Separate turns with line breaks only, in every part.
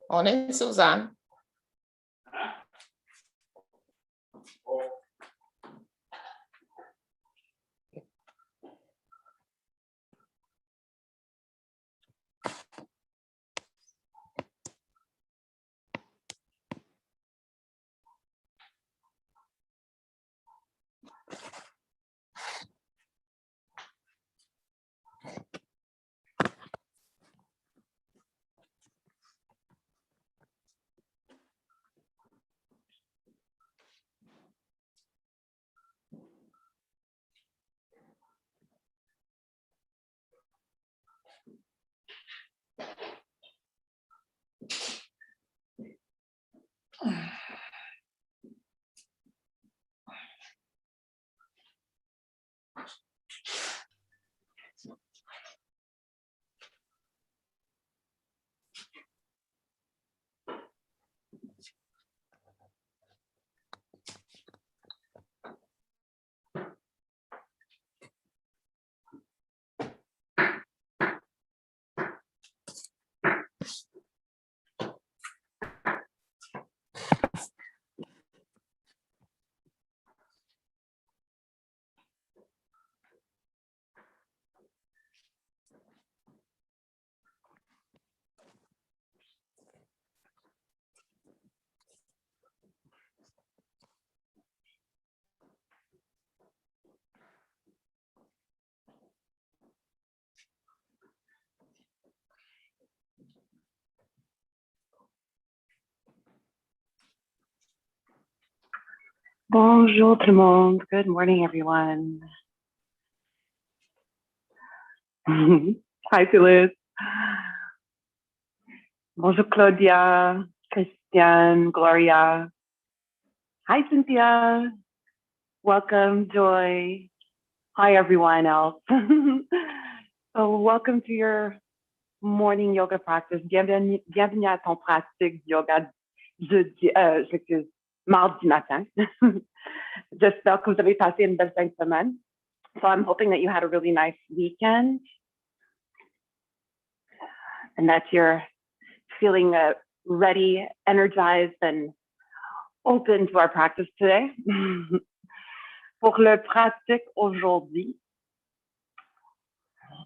Morning, Suzanne.
Bonjour tout le monde. Good morning, everyone. Hi, Phyllis. Bonjour, Claudia, Christian, Gloria. Hi, Cynthia. Welcome, Joy. Hi, everyone else. So welcome to your morning yoga practice. Bienvenue à ton pratique yoga mardi matin. J'espère que vous avez passé une belle fin de semaine. So I'm hoping that you had a really nice weekend and that you're feeling ready, energized, and open to our practice today. Pour le pratique aujourd'hui,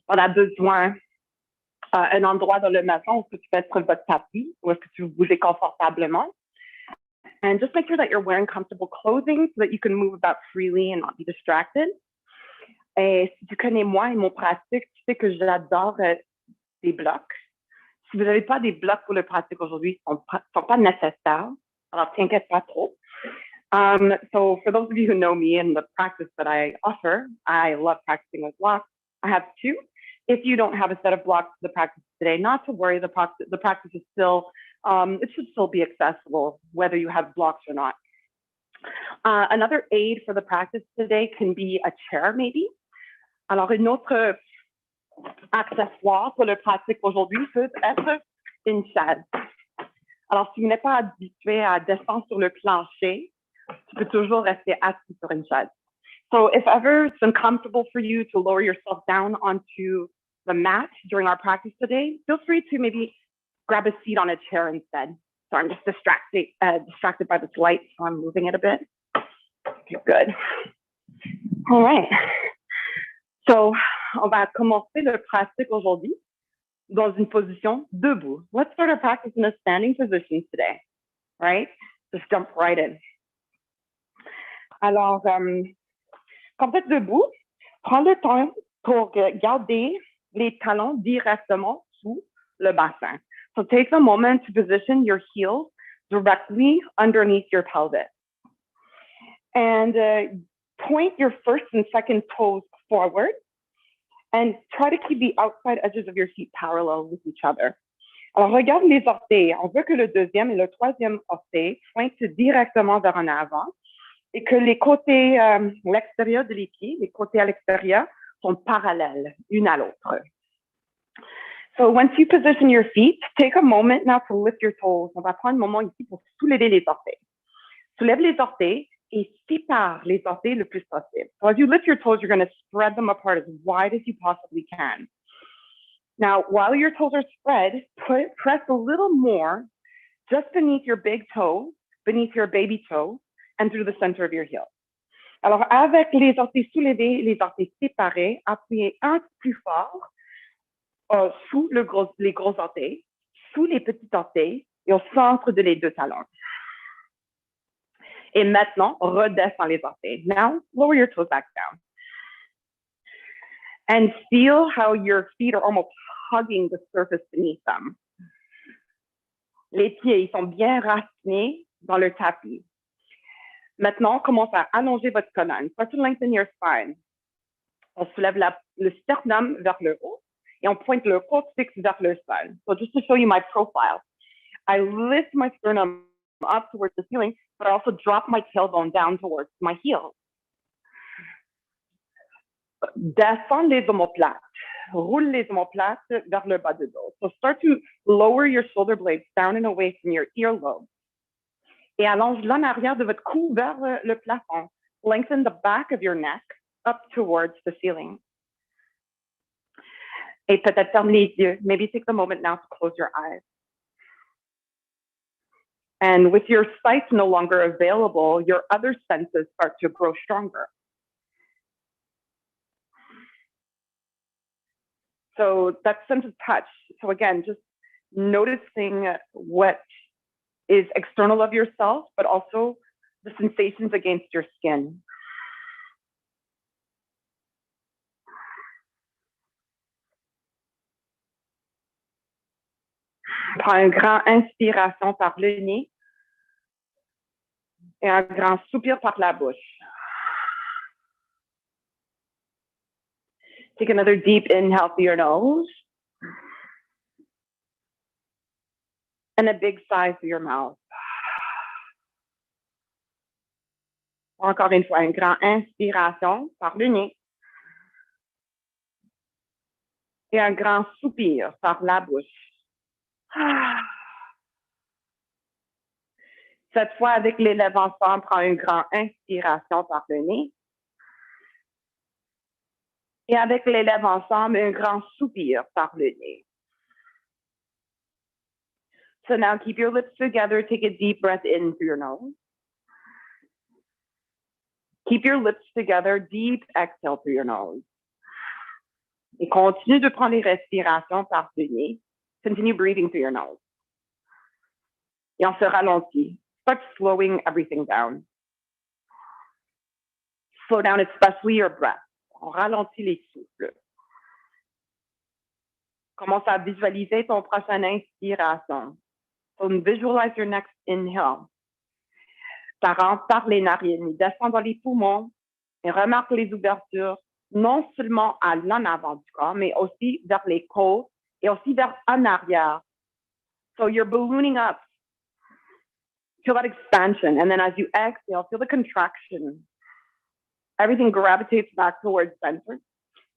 on a besoin d'un endroit dans le maison où tu peux mettre votre tapis, où est-ce que tu veux bouger confortablement. And just make sure that you're wearing comfortable clothing so that you can move about freely and not be distracted. Et si tu connais moi et mon pratique, tu sais que j'adore des blocs. Si vous n'avez pas des blocs pour le pratique aujourd'hui, ils ne sont pas nécessaires. Alors, t'inquiète pas trop. So for those of you who know me and the practice that I offer, I love practicing with blocks. I have two. If you don't have a set of blocks for the practice today, not to worry, the practice is still, it should still be accessible, whether you have blocks or not. Another aid for the practice today can be a chair, maybe. Alors, une autre accessoire pour le pratique aujourd'hui peut être une chaise. Alors, si vous n'êtes pas habitué à descendre sur le plancher, tu peux toujours rester assis sur une chaise. So if ever it's uncomfortable for you to lower yourself down onto the mat during our practice today, feel free to maybe grab a seat on a chair instead. So I'm just distracted by this light, so I'm moving it a bit. Okay, good. All right. So, on va commencer le pratique aujourd'hui dans une position debout. Let's start our practice in a standing position today, right? Just jump right in. Alors, quand vous êtes debout, prends le temps pour garder les talons directement sous le bassin. So take a moment to position your heels directly underneath your pelvis. And point your first and second toes forward and try to keep the outside edges of your feet parallel with each other. Alors, regarde les orteils. On veut que le deuxième et le troisième orteil pointent directement vers en avant et que les côtés, l'extérieur de les pieds, les côtés à l'extérieur sont parallèles une à l'autre. So once you position your feet, take a moment now to lift your toes. On va prendre un moment ici pour soulever les orteils. Soulève les orteils et sépare les orteils le plus possible. So as you lift your toes, you're going to spread them apart as wide as you possibly can. Now, while your toes are spread, press a little more just beneath your big toe, beneath your baby toe, and through the center of your heel. Alors, avec les orteils soulevés, les orteils séparés, appuyez un peu plus fort sous les gros orteils, sous les petits orteils et au centre de les deux talons. Et maintenant, redescends les orteils. Now, lower your toes back down. And feel how your feet are almost hugging the surface beneath them. Les pieds, ils sont bien racinés dans le tapis. Maintenant, commence à allonger votre colonne. Start to lengthen your spine. On soulève le sternum vers le haut et on pointe le coccyx vers le sol. So just to show you my profile, I lift my sternum up towards the ceiling, but I also drop my tailbone down towards my heels. Descends les omoplates. Roule les omoplates vers le bas du dos. So start to lower your shoulder blades down and away from your earlobe. Et allonge l'en arrière de votre cou vers le plafond. Lengthen the back of your neck up towards the ceiling. Et peut-être ferme les yeux. Maybe take the moment now to close your eyes. And with your sight no longer available, your other senses start to grow stronger. So that sense of touch. So again, just noticing what is external of yourself, but also the sensations against your skin. Prends une grande inspiration par le nez et un grand soupir par la bouche. Take another deep inhale through your nose and a big sigh through your mouth. Encore une fois, une grande inspiration par le nez et un grand soupir par la bouche. Cette fois, avec les lèvres ensemble, prends une grande inspiration par le nez. Et avec les lèvres ensemble, un grand soupir par le nez. So now keep your lips together. Take a deep breath in through your nose. Keep your lips together. Deep exhale through your nose. Et continue de prendre les respirations par le nez. Continue breathing through your nose. Et on se ralentit. Start slowing everything down. Slow down, especially your breath. On ralentit les souffles. Commence à visualiser ton prochaine inspiration. So visualize your next inhale. Ça rentre par les narines, descend dans les poumons et remarque les ouvertures, non seulement à l'en avant du corps, mais aussi vers les côtes et aussi vers en arrière. So you're ballooning up. Feel that expansion. And then as you exhale, feel the contraction. Everything gravitates back towards center.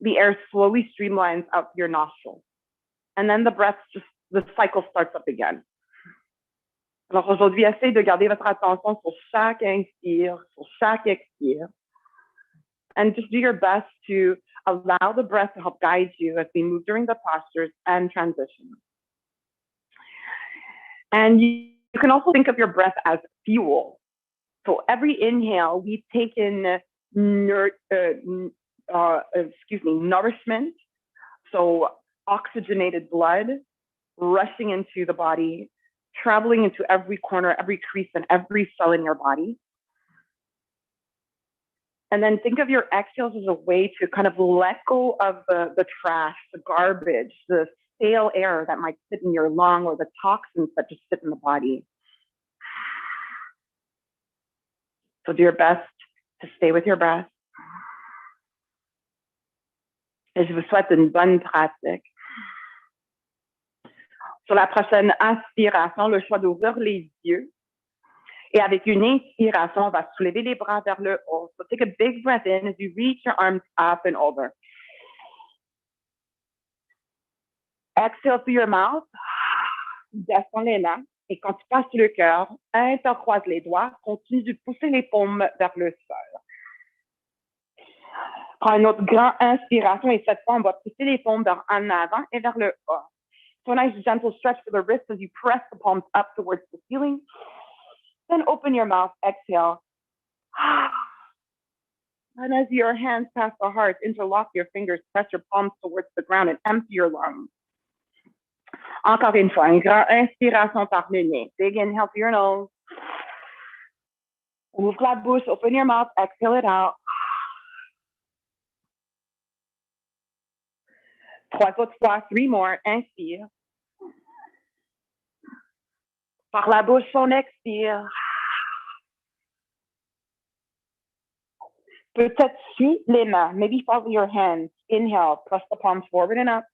The air slowly streamlines out your nostrils. And then the cycle starts up again. Alors aujourd'hui, essayez de garder votre attention sur chaque inspire, sur chaque expire. And just do your best to allow the breath to help guide you as we move during the postures and transitions. And you can also think of your breath as fuel. So every inhale, we take in nourishment, so oxygenated blood rushing into the body, traveling into every corner, every crease, and every cell in your body. And then think of your exhales as a way to kind of let go of the trash, the garbage, the stale air that might sit in your lung or the toxins that just sit in the body. So do your best to stay with your breath. Et je vous souhaite une bonne pratique. Sur la prochaine inspiration, le choix d'ouvrir les yeux. Et avec une inspiration, on va soulever les bras vers le haut. So take a big breath in as you reach your arms up and over. Exhale through your mouth. Descends les mains. Et quand tu passes le cœur, intercroise les doigts. Continue de pousser les paumes vers le sol. Prends une autre grande inspiration et cette fois, on va pousser les paumes vers en avant et vers le haut. So a nice gentle stretch for the wrists as you press the palms up towards the ceiling. Then open your mouth, exhale. And as your hands pass the heart, interlock your fingers, press your palms towards the ground and empty your lungs. Encore une fois, une grande inspiration par le nez. Big inhale through your nose. Ouvre la bouche, open your mouth, exhale it out. 3 autres fois, 3 more, inspire. Par la bouche, on expire. Peut-être suis les mains. Maybe follow your hands. Inhale, press the palms forward and up.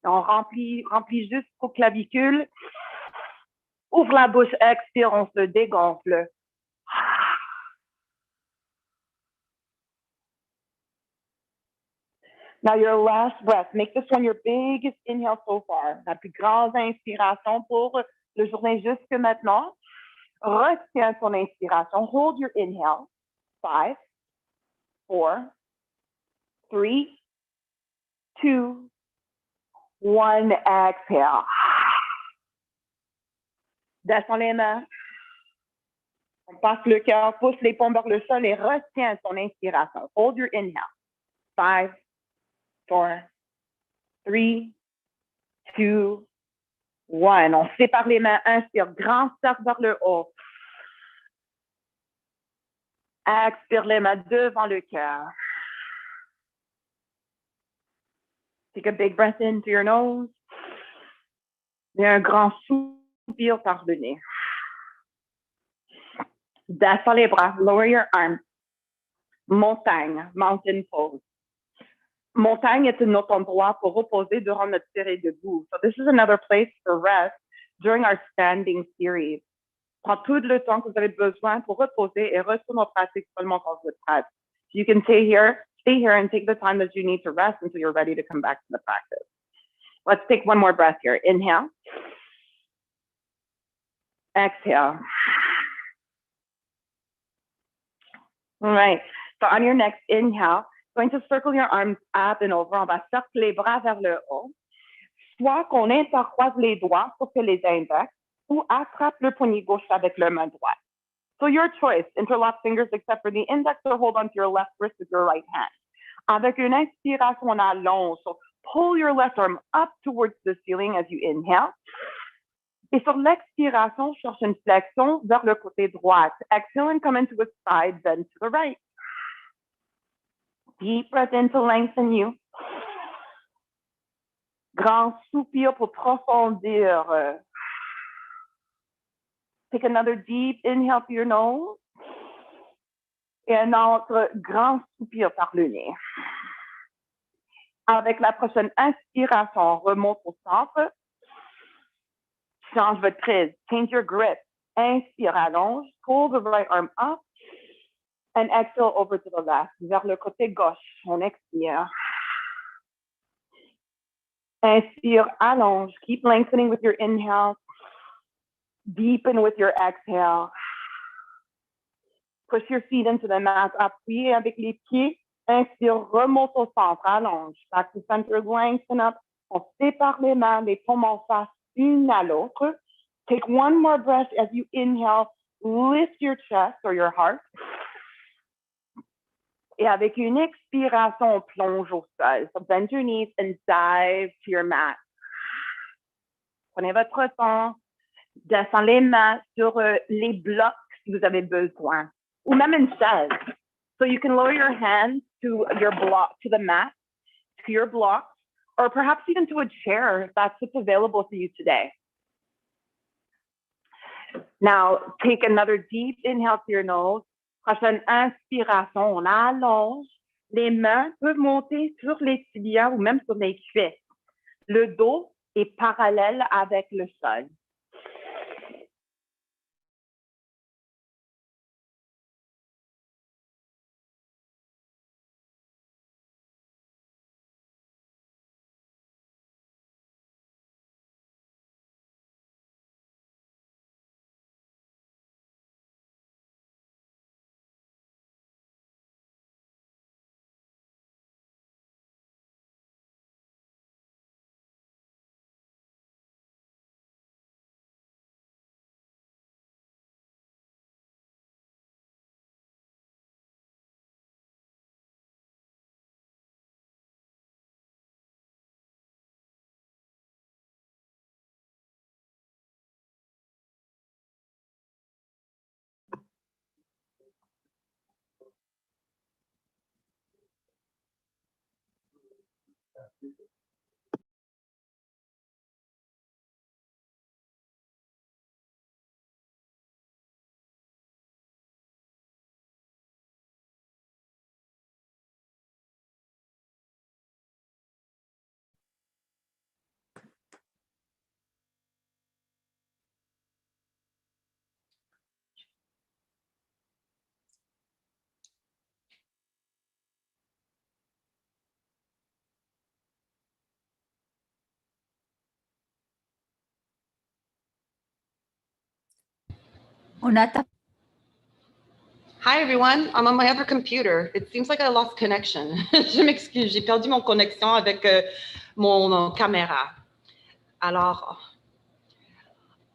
On remplit jusqu'au clavicule. Ouvre la bouche, expire, on se dégonfle. Now your last breath, make this one your biggest inhale so far. La plus grande inspiration pour le journée jusque maintenant. Retiens ton inspiration. Hold your inhale. 5, 4, 3, 2, 1. Exhale. Descends les mains. On passe le cœur, pousse les paumes vers le sol et retiens ton inspiration. Hold your inhale. 5, 4, 3, 2, 1. On sépare les mains. Inspire, grand cercle vers le haut. Expire les mains devant le cœur. Take a big breath in through your nose. Et un grand soupir par le nez. Descends les bras. Lower your arms. Montagne, mountain pose. Montagne est un autre endroit pour reposer durant notre série debout. So this is another place for rest during our standing series. Prends tout le temps que vous avez besoin pour reposer et retourne en pratique seulement quand vous êtes prêt. You can stay here and take the time that you need to rest until you're ready to come back to the practice. Let's take one more breath here. Inhale. Exhale. All right. So on your next inhale, going to circle your arms up and over. On va circler les bras vers le haut. Soit qu'on intercroise les doigts pour que les index ou attrape le poignet gauche avec la main droite. So your choice, interlock fingers except for the index or hold onto your left wrist with your right hand. Avec une inspiration, on allonge. So pull your left arm up towards the ceiling as you inhale. Et sur l'expiration, cherche une flexion vers le côté droit. Exhale and come into a side bend to the right. Deep breath in to lengthen you. Grand soupir pour profondir. Take another deep inhale through your nose. Et un autre grand soupir par le nez. Avec la prochaine inspiration, on remonte au centre. Change votre prise. Change your grip. Inspire, allonge. Pull the right arm up. And exhale over to the left. Vers le côté gauche. On expire. Inspire, allonge. Keep lengthening with your inhale. Deepen with your exhale. Push your feet into the mat. Appuyez avec les pieds. Inspire, remonte au centre. Allonge. Back to center, lengthen up. On sépare les mains, les paumes en face, une à l'autre. Take one more breath as you inhale. Lift your chest or your heart. Et avec une expiration, on plonge au sol. So bend your knees and dive to your mat. Prenez votre temps. Descends les mains sur les blocs si vous avez besoin. Ou même une chaise. So you can lower your hands to your block, to the mat, to your block, or perhaps even to a chair if that's what's available to you today. Now, take another deep inhale through your nose. Prochaine inspiration, on allonge. Les mains peuvent monter sur les tibias ou même sur les cuisses. Le dos est parallèle avec le sol.
Hi everyone, I'm on my other computer. It seems like I lost connection. Je m'excuse, j'ai perdu mon connexion avec mon caméra. Alors,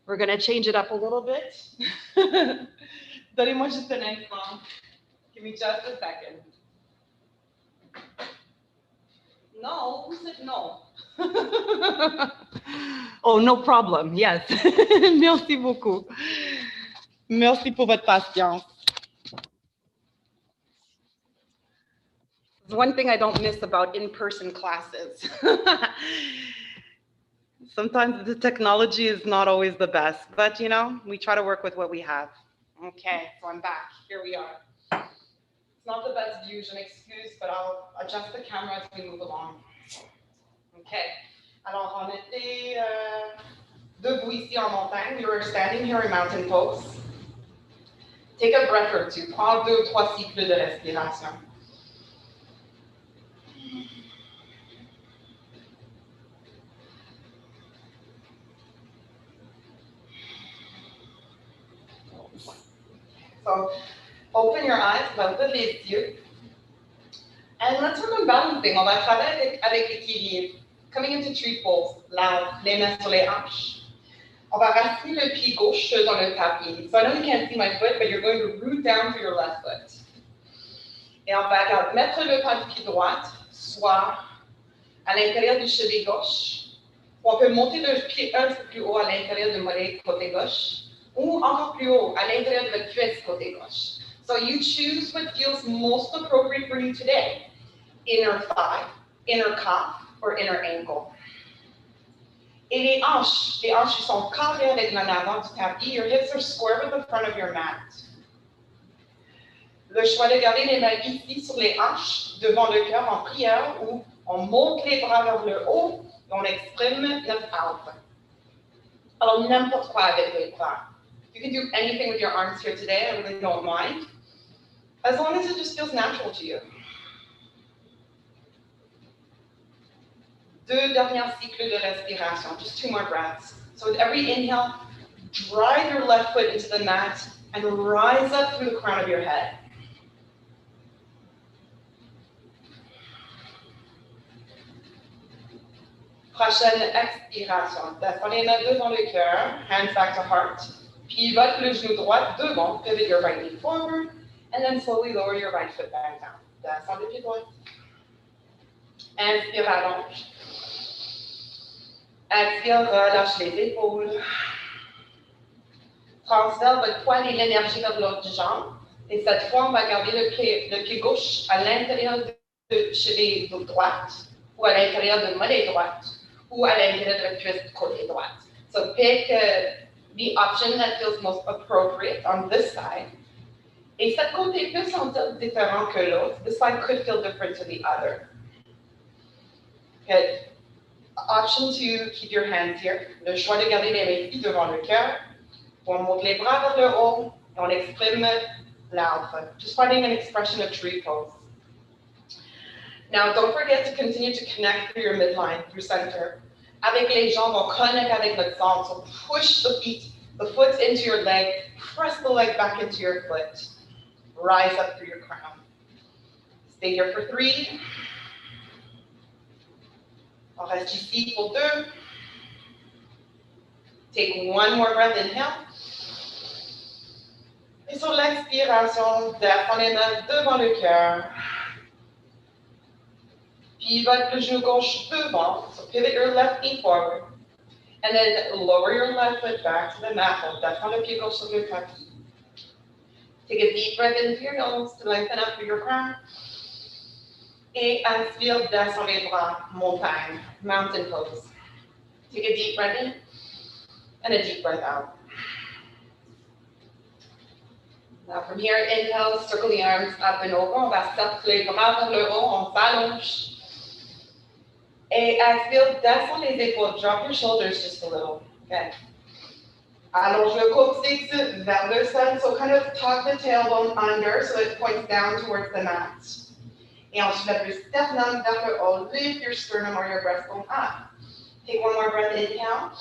we're going to change it up a little bit. Donnez-moi juste un instant. Give me just a second. No, who said no? Oh, no problem. Yes. Merci beaucoup. Merci pour votre patience. One thing I don't miss about in-person classes. Sometimes the technology is not always the best, but you know, we try to work with what we have. Okay, so I'm back. Here we are. It's not the best view, je m'excuse, but I'll adjust the camera as we move along. Okay. Alors, on était debout ici en montagne. We were standing here in mountain pose. Take a breath or two. Prends 2 ou 3 cycles de respiration. So, open your eyes, ouvre les yeux. And let's work on balancing. On va travailler avec l'équilibre. Coming into tree pose, les mains sur les hanches. On va raciner le pied gauche dans le tapis. So I know you can't see my foot, but you're going to root down through your left foot. Et on va mettre le pas du pied droit, soit à l'intérieur du cheville gauche. On peut monter le pied un peu plus haut à l'intérieur du mollet côté gauche, ou encore plus haut à l'intérieur de votre cuisse côté gauche. So you choose what feels most appropriate for you today. Inner thigh, inner calf, or inner ankle. Et les hanches sont carrées avec l'en avant du tapis. Your hips are square with the front of your mat. Le choix de garder les mains ici sur les hanches, devant le cœur en prière, où on monte les bras vers le haut et on exprime notre âme. Alors, n'importe quoi avec les bras. You can do anything with your arms here today, I really don't mind. As long as it just feels natural to you. 2 derniers cycles de respiration, just 2 more breaths. So with every inhale, drive your left foot into the mat and rise up through the crown of your head. Prochaine expiration. Descends les mains devant le cœur, hands back to heart. Pivot le genou droit devant, pivot your right knee forward, and then slowly lower your right foot back down. Descends le pied droit. Inspire, allonge. Expire, relâche les épaules. Transfère votre poids et l'énergie vers l'autre jambe. Et cette fois, on va garder le pied gauche à l'intérieur de cheville droite, ou à l'intérieur de mollet droite, ou à l'intérieur de la cuisse côté droite. So pick the option that feels most appropriate on this side. Et cette côté peut sentir différent que l'autre. This side could feel different to the other. Good. Option 2, keep your hands here. Le choix de garder les mains ici devant le cœur. On monte les bras vers le haut et on exprime l'arbre. Just finding an expression of tree pose. Now, don't forget to continue to connect through your midline, through center. Avec les jambes, on connecte avec notre centre. So push the foot into your leg. Press the leg back into your foot. Rise up through your crown. Stay here for 3. On reste ici pour 2. Take 1 more breath, inhale. Et sur l'expiration, descends les mains devant le cœur. Pivot le genou gauche devant, so pivot your left knee forward. And then lower your left foot back to the mat. Descends le pied gauche sur le tapis. Take a deep breath in through your nose to lengthen up through your crown. Et inspire, descends les bras, montagne, mountain pose. Take a deep breath in and a deep breath out. Now from here, inhale, circle the arms up and over. On va circuler les bras vers le haut, on s'allonge. Et exhale, descends les épaules, drop your shoulders just a little. Okay. Allonge le coccyx vers le sol, so kind of tuck the tailbone under so it points down towards the mat. Et ensuite, lève le sternum vers le haut, lift your sternum or your breastbone up. Take one more breath, inhale.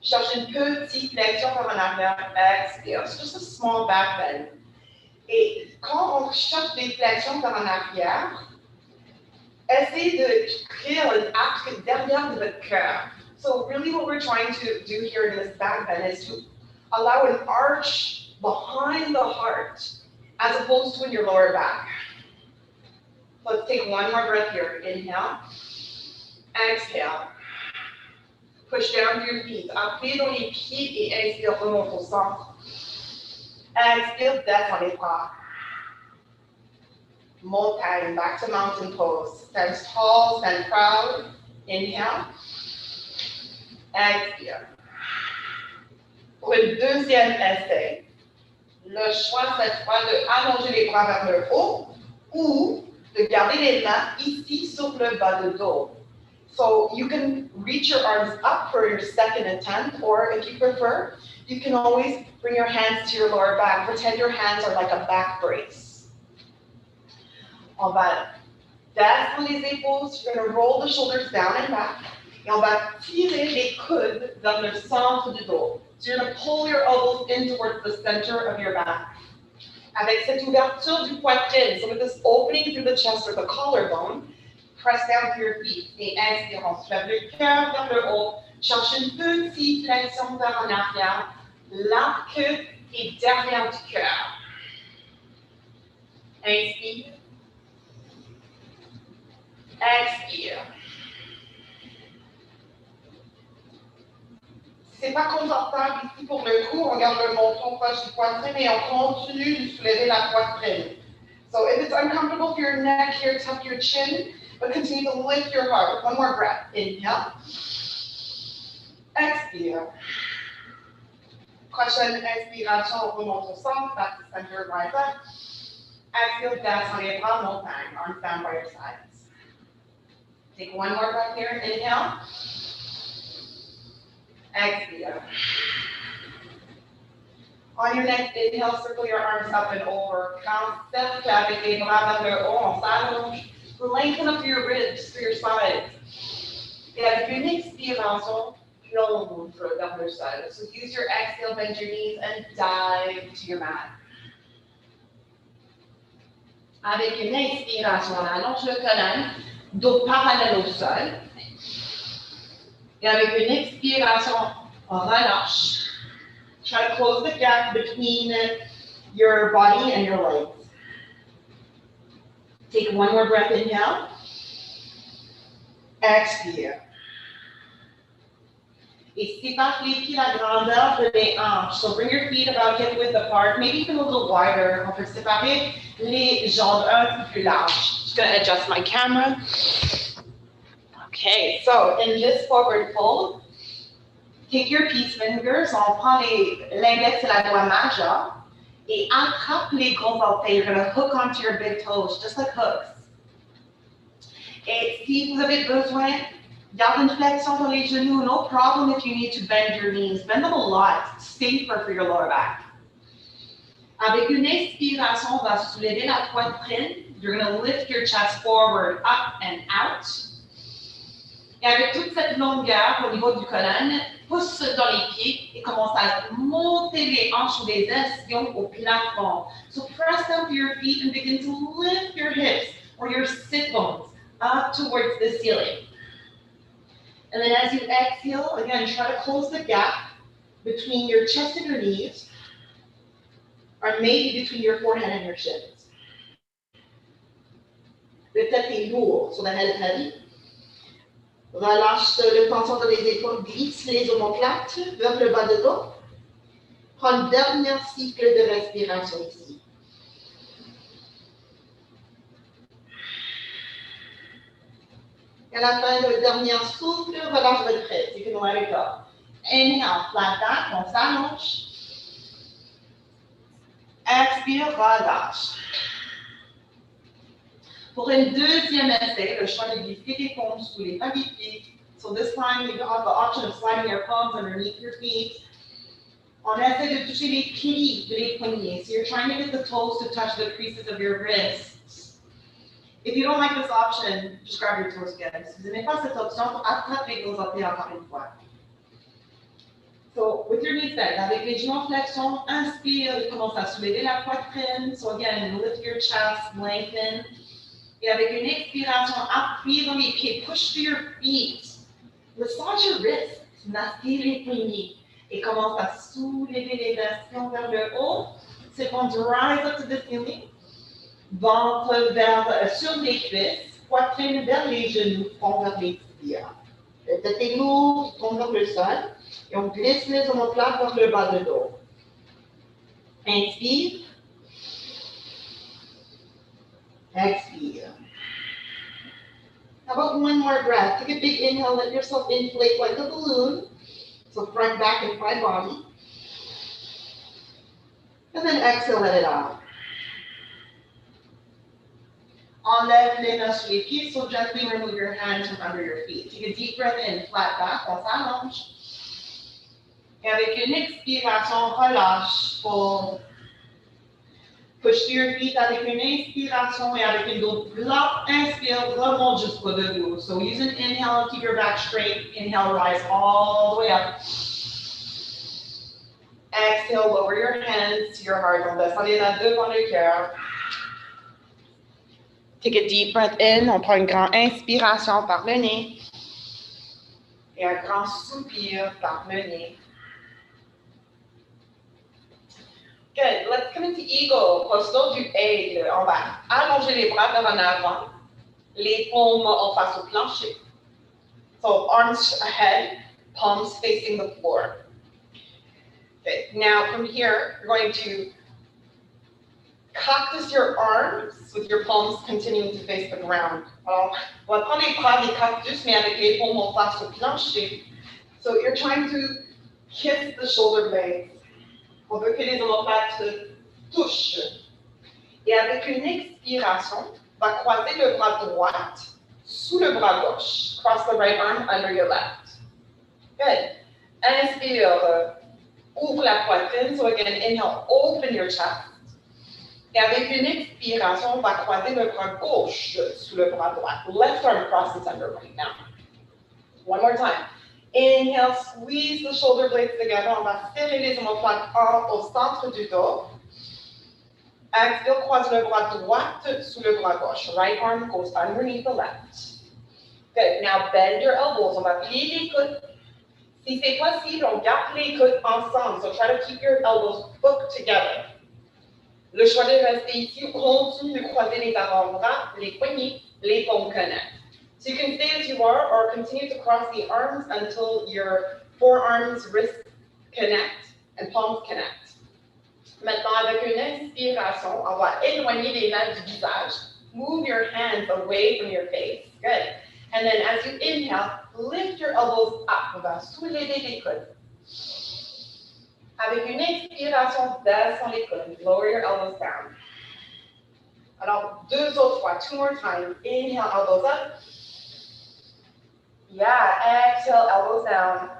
Cherche une petite flexion par en arrière, expire. So just a small back bend. Et quand on cherche des flexions par en arrière, essayez de créer un arc derrière de votre cœur. So really what we're trying to do here in this back bend is to allow an arch behind the heart as opposed to in your lower back. Let's take one more breath here. Inhale. Exhale. Push down to your feet. Appuyez dans les pieds et inspire, remonte au centre. Expire, descends les bras. Montagne, back to mountain pose. Stand tall, stand proud. Inhale. Expire. Pour une deuxième essai, le choix cette fois de allonger les bras vers le haut ou de garder les mains ici sur le bas de dos. So you can reach your arms up for your second attempt, or if you prefer, you can always bring your hands to your lower back. Pretend your hands are like a back brace. On va descendre les épaules, you're going to roll the shoulders down and back. Et on va tirer les coudes vers le centre du dos. So you're going to pull your elbows in towards the center of your back. Avec cette ouverture du poitrine, so with this opening through the chest or the collarbone, press down to your feet. Et inspire, on se lève le cœur vers le haut. Cherche une petite flexion vers en arrière. L'arc est derrière du cœur. Inspire. Expire. Si ce n'est pas confortable ici pour le cou, on garde le menton proche du poitrine et on continue de soulever la poitrine. So if it's uncomfortable for your neck here, tuck your chin, but continue to lift your heart. One more breath. Inhale. Expire. Prochaine expiration, on remonte au centre, back to center, rise up. Exhale, descends les bras, montagne, arms down by your sides. Take one more breath here. Inhale. Exhale. On your next inhale, circle your arms up and over. Count cercle avec les bras vers le haut, on s'allonge. Lengthen up your ribs for your sides. Et avec une expiration, plonge vers le sol. So use your exhale, bend your knees, and dive to your mat. Avec une inspiration, on allonge le colonne, dos parallèle au sol. Et avec une expiration, on relâche. Try to close the gap between your body and your legs. Take one more breath, inhale. Expire. Et sépare les pieds la grandeur de les hanches. So bring your feet about hip width apart, maybe even a little wider. On peut séparer les jambes un peu plus larges. Just going to adjust my camera. Okay, so in this forward fold, take your peace fingers, on prend l'index et la doigt majeur, et attrape les gros orteils. You're going to hook onto your big toes, just like hooks. Et si vous avez besoin, garde une flexion dans les genoux. No problem if you need to bend your knees. Bend them a lot. It's safer for your lower back. Avec une inspiration, on va soulever la poitrine. You're going to lift your chest forward, up and out. Et avec toute cette longueur au niveau du colonne, pousse dans les pieds et commence à monter les hanches ou les ischions au plafond. So press down to your feet and begin to lift your hips or your sit bones up towards the ceiling. And then as you exhale, again, try to close the gap between your chest and your knees, or maybe between your forehead and your shins. The tête est lourde, so the head is heavy. Relâche le tension dans les épaules, glisse les omoplates vers le bas de dos. Prends une dernière cycle de respiration ici. À la fin de dernier souffle, relâche votre tête. You can let it go. Inhale, flat back, on s'allonge. Expire, relâche. Pour une deuxième essai, le choix de glisser les paumes sous les pas des pieds. So this time, you have the option of sliding your palms underneath your feet. On essaie de toucher les plis de les poignets. So you're trying to get the toes to touch the creases of your wrists. If you don't like this option, just grab your toes again. Si vous n'aimez pas cette option, attrapez vos orteils encore une fois. So with your knees bent, avec les genoux en flexion, inspire, commence à soulever la poitrine. So again, lift your chest, lengthen. Et avec une expiration, appuyez dans les pieds, push through your feet. Massage your wrists, massez les poignets. Et commence à soulever les versions vers le haut. C'est qu'on rise up to the ceiling. Ventre sur les cuisses, poitrine vers les genoux, front vers l'expire. La tête est lourde, tombe vers le sol. Et on glisse les omoplates vers le bas de dos. Inspire. Expire. How about one more breath? Take a big inhale, let yourself inflate like a balloon. So front, back, and front body. And then exhale, let it out. Enlève les mains sur les pieds, so gently remove your hands from under your feet. Take a deep breath in, flat back, on s'allonge. Et avec une expiration, relâche pour push to your feet avec une inspiration et avec une autre bloc. Inspire, remonte jusqu'au debout. So use an inhale, keep your back straight. Inhale, rise all the way up. Exhale, lower your hands to your heart. On descend les mains devant le cœur. Take a deep breath in. On prend une grande inspiration par le nez. Et un grand soupir par le nez. Good. Let's come into eagle. Posture du aigle. On va allonger les bras vers en avant. Les paumes en face au plancher. So arms ahead, palms facing the floor. Okay. Now from here, you're going to cactus your arms with your palms continuing to face the ground. Alors, on va prendre les bras des cactus, mais avec les paumes en face au plancher. So you're trying to kiss the shoulder blades. On veut que les omoplates se touchent. Et avec une expiration, on va croiser le bras droit sous le bras gauche. Cross the right arm under your left. Good. Inspire, ouvre la poitrine. So again, inhale, open your chest. Et avec une expiration, on va croiser le bras gauche sous le bras droit. Left arm crosses under right now. One more time. Inhale, squeeze the shoulder blades together. On va serrer les omoplates au centre du dos. Expire, croise le bras droit sous le bras gauche. Right arm goes underneath the left. Good. Now bend your elbows. On va plier les coudes. Si c'est possible, on garde les coudes ensemble. So try to keep your elbows hooked together. Le choix de rester ici, continue de croiser les avant-bras, les poignets, les paumes connectent. So you can stay as you are or continue to cross the arms until your forearms, wrists connect and palms connect. Maintenant, avec une inspiration, on va éloigner les mains du visage. Move your hands away from your face. Good. And then as you inhale, lift your elbows up. On va soulever les coudes. Avec une expiration, descends les coudes. Lower your elbows down. Alors, deux autres fois. Two more times. Inhale, elbows up. Yeah, exhale, elbows down.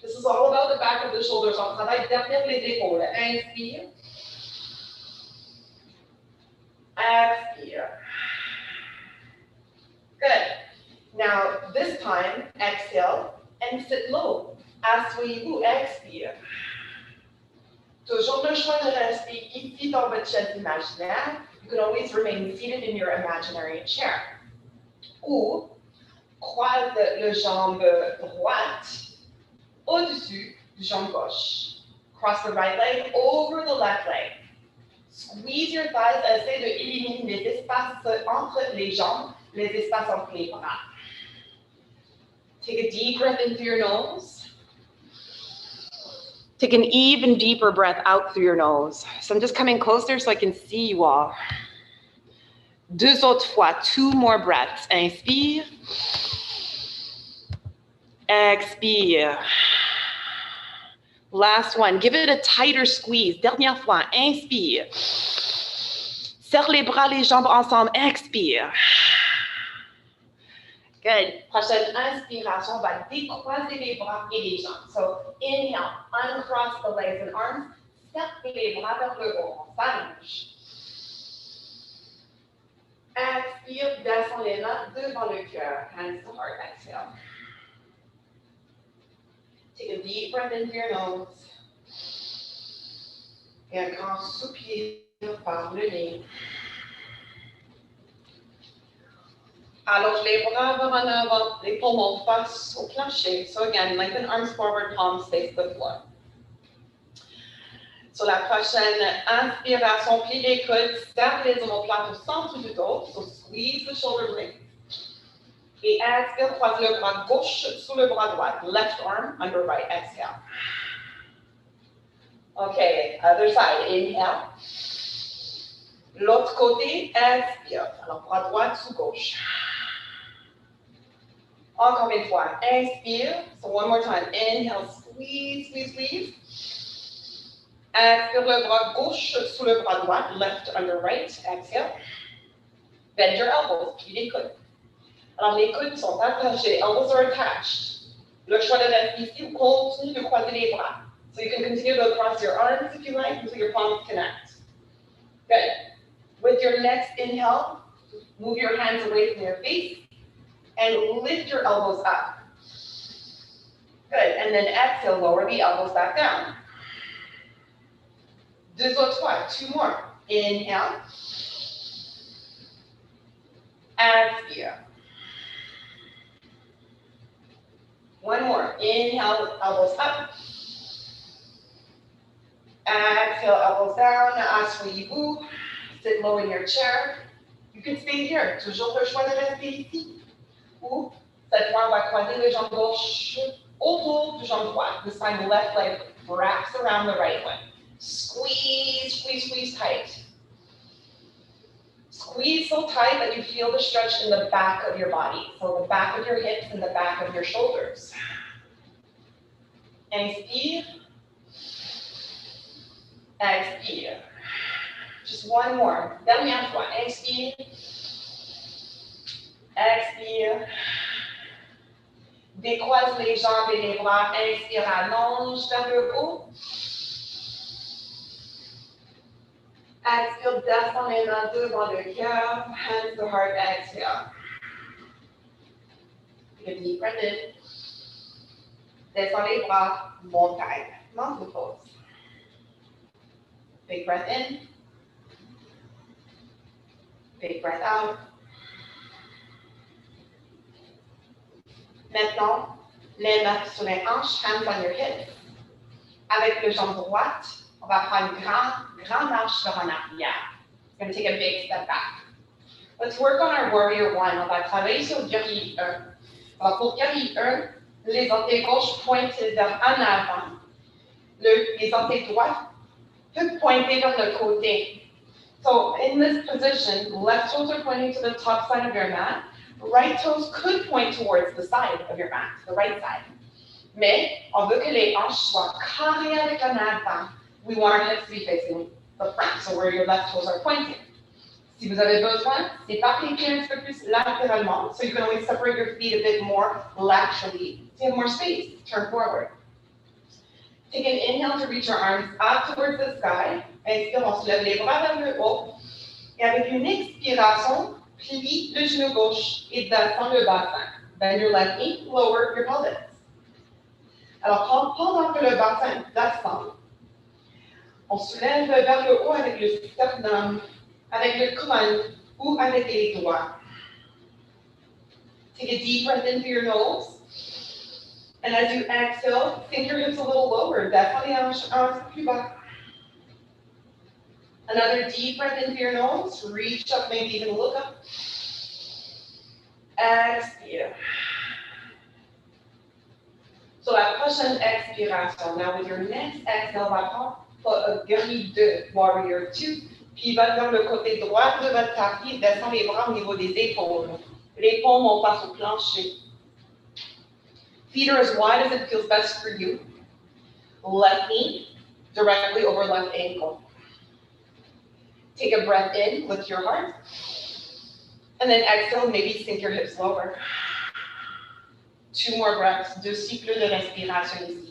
This is all about the back of the shoulders. On travaille derrière les épaules. Inspire. Expire. Good. Now, this time, exhale and sit low. Asseyez-vous, expire. Toujours le choix de rester ici dans votre chaise imaginaire. You can always remain seated in your imaginary chair. Ou croise le jambe droite au-dessus du jambe gauche. Cross the right leg over the left leg. Squeeze your thighs, essaie de éliminer les espaces entre les jambes, les espaces entre les bras. Take a deep breath in through your nose. Take an even deeper breath out through your nose. So I'm just coming closer so I can see you all. 2 autres fois. 2 more breaths. Inspire. Expire. Last one. Give it a tighter squeeze. Dernière fois. Inspire. Serre les bras, les jambes ensemble. Expire. Good. Prochaine inspiration, on va décroiser les bras et les jambes. So, inhale, uncross the legs and arms. Serre les bras vers le haut. On s'allonge. Expire, descend les mains devant le cœur. Hands to heart. Exhale. Take a deep breath in through your nose. Et un grand soupir par le nez. Allonge les bras vers en avant, les paumes face au plancher. So again, lengthen arms forward, palms face the floor. Sur la prochaine inspiration, plie les coudes, serre les omoplates au centre du dos. So squeeze the shoulder blades. Et expire, croise le bras gauche sur le bras droit. Left arm under right. Exhale. Okay, other side. Inhale. L'autre côté, expire. Alors, bras droit sous gauche. Encore une fois, inspire. So one more time. Inhale, squeeze, squeeze, squeeze. Expire le bras gauche sous le bras droit. Left under right. Exhale. Bend your elbows. Plie les coudes. Alors, les coudes sont attachés. Elbows are attached. Le choix de rester ici, vous continuez de croiser les bras. So you can continue to cross your arms if you like until your palms connect. Good. With your next inhale, move your hands away from your face and lift your elbows up. Good. And then exhale, lower the elbows back down. 2 autres fois. 2 more. Inhale. Expire. One more. Inhale, elbows up. Exhale, elbows down. Asseyez-vous. Sit low in your chair. You can stay here. Toujours le choix de rester ici. Ou, cette fois, on va croiser les jambes gauche autour du jambe droite. This time, the left leg wraps around the right one. Squeeze, squeeze, squeeze tight. Squeeze so tight that you feel the stretch in the back of your body. So the back of your hips and the back of your shoulders. Inspire. Expire. Just one more. Dernière fois. Inspire. Expire. Décroise les jambes et les bras. Inspire, allonge vers le haut. Exhale, descend les mains devant le cœur. Hands to heart. Exhale. Take a deep breath in. Descend les bras. Montagne. Mountain pose. Big breath in. Big breath out. Maintenant, les mains sur les hanches, hands on your hips. Avec le jambe droite, on va prendre une grande marche vers en arrière. We're going to take a big step back. Let's work on our warrior one. On va travailler sur le guerrier 1. Alors pour guerrier 1, les orteils gauches pointent vers en avant. Les orteils droits peuvent pointer vers le côté. So in this position, left toes are pointing to the top side of your mat. Right toes could point towards the side of your mat, the right side. Mais on veut que les hanches soient carrées avec en avant. We want our hips to be facing the front, so where your left toes are pointing. Si vous avez besoin, séparez les pieds un peu plus latéralement, so you can always separate your feet a bit more laterally. So you have more space. Turn forward. Take an inhale to reach your arms up towards the sky. Inspire, on soulève les bras vers le haut. Et avec une expiration, plie le genou gauche et descend le bassin. Bend your left knee, lower your pelvis. Alors, pendant que le bassin descend, on soulève vers le haut avec le sternum, avec le crâne ou avec les doigts. Take a deep breath in through your nose. And as you exhale, sink your hips a little lower. Descends les hanches plus bas. Another deep breath in through your nose. Reach up, maybe even look up. Expire. So la prochaine expiration. Now with your next exhale, on va prendre guerrier 2, warrior 2. Pivote vers le côté droit de votre tapis, descend les bras au niveau des épaules. Les paumes vont face au plancher. Feet are as wide as it feels best for you. Left knee directly over left ankle. Take a breath in, lift your heart. And then exhale, maybe sink your hips lower. 2 more breaths, 2 cycles de respiration ici.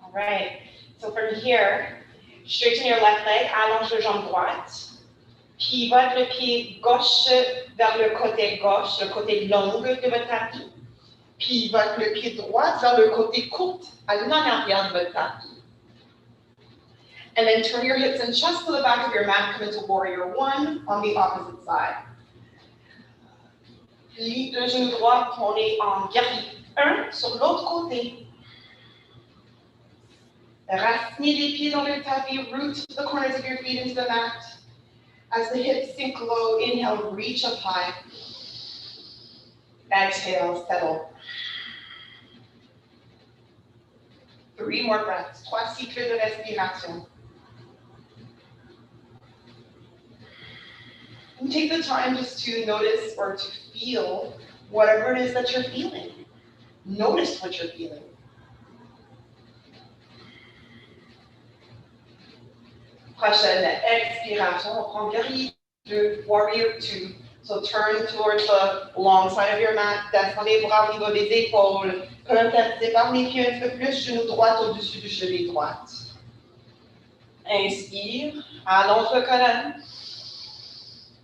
All right, so from here, straighten your left leg, allonge le jambe droite. Pivote le pied gauche vers le côté gauche, le côté long de votre tapis. Pivote le pied droit vers le côté court, à l'arrière de votre tapis. And then turn your hips and chest to the back of your mat, come into warrior 1 on the opposite side. Plie le genou droit, on est en guerrier 1 sur l'autre côté. Racinez les pieds dans le tapis, root the corners of your feet into the mat. As the hips sink low, inhale, reach up high. Exhale, settle. 3 more breaths, 3 cycles de respiration. And take the time just to notice or to feel whatever it is that you're feeling. Notice what you're feeling. Prochaine expiration, on prend guerrier 2, warrior 2. So turn towards the long side of your mat, descends les bras au niveau des épaules, sépare les pieds un peu plus, genou droit au-dessus du cheville droite. Inspire, allonge le colonne.